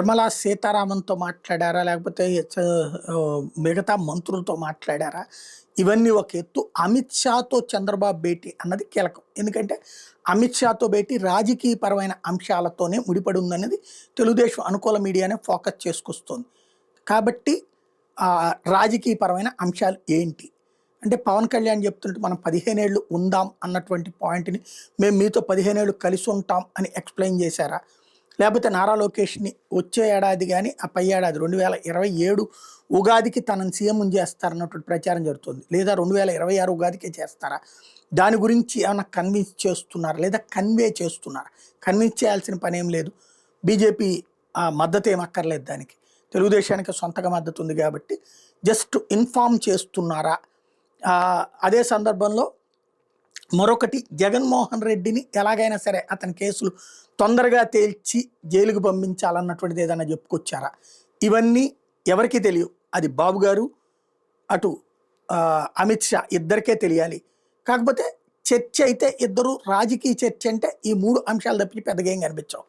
నిర్మలా సీతారామన్‌తో మాట్లాడారా? లేకపోతే మిగతా మంత్రులతో మాట్లాడారా? ఇవన్నీ ఒక ఎత్తు. అమిత్ షాతో చంద్రబాబు భేటీ అన్నది కీలకం. ఎందుకంటే అమిత్ షాతో భేటీ రాజకీయపరమైన అంశాలతోనే ముడిపడి ఉందనేది తెలుగుదేశం అనుకూల మీడియానే ఫోకస్ చేసుకొస్తోంది. కాబట్టి రాజకీయపరమైన అంశాలు ఏంటి? అంటే పవన్ కళ్యాణ్ చెప్తుంటే మనం 15 ఏళ్ళు ఉందాం అన్నటువంటి పాయింట్‌ని మేము మీతో 15 ఏళ్ళు కలిసి ఉంటాం అని ఎక్స్‌ప్లెయిన్ చేశారా? లేకపోతే నారా లోకేష్‌ని వచ్చే ఏడాది గాని, ఆ పై ఏడాది 2027 ఉగాదికి తనని సీఎంని చేస్తారన్నటువంటి ప్రచారం జరుగుతుంది. లేదా 2026 ఉగాదికే చేస్తారా? దాని గురించి ఏమన్నా కన్విన్స్ చేస్తున్నారా? లేదా కన్వే చేస్తున్నారా? కన్విన్స్ చేయాల్సిన పనేం లేదు. బీజేపీ మద్దతేం అక్కర్లేదు దానికి. తెలుగుదేశానికి సొంతగా మద్దతు ఉంది కాబట్టి జస్ట్ ఇన్ఫార్మ్ చేస్తున్నారా? అదే సందర్భంలో మరొకటి జగన్మోహన్ రెడ్డిని ఎలాగైనా సరే అతని కేసులు తొందరగా తేల్చి జైలుకు పంపించాలన్నటువంటిది ఏదైనా చెప్పుకొచ్చారా? ఇవన్నీ ఎవరికీ తెలియవు. అది బాబు గారు, అటు అమిత్ షా ఇద్దరికే తెలియాలి. కాకపోతే చర్చ అయితే ఇద్దరు రాజకీయ చర్చ అంటే ఈ 3 అంశాలు తప్పించి పెద్దగా ఏం కనిపించవు.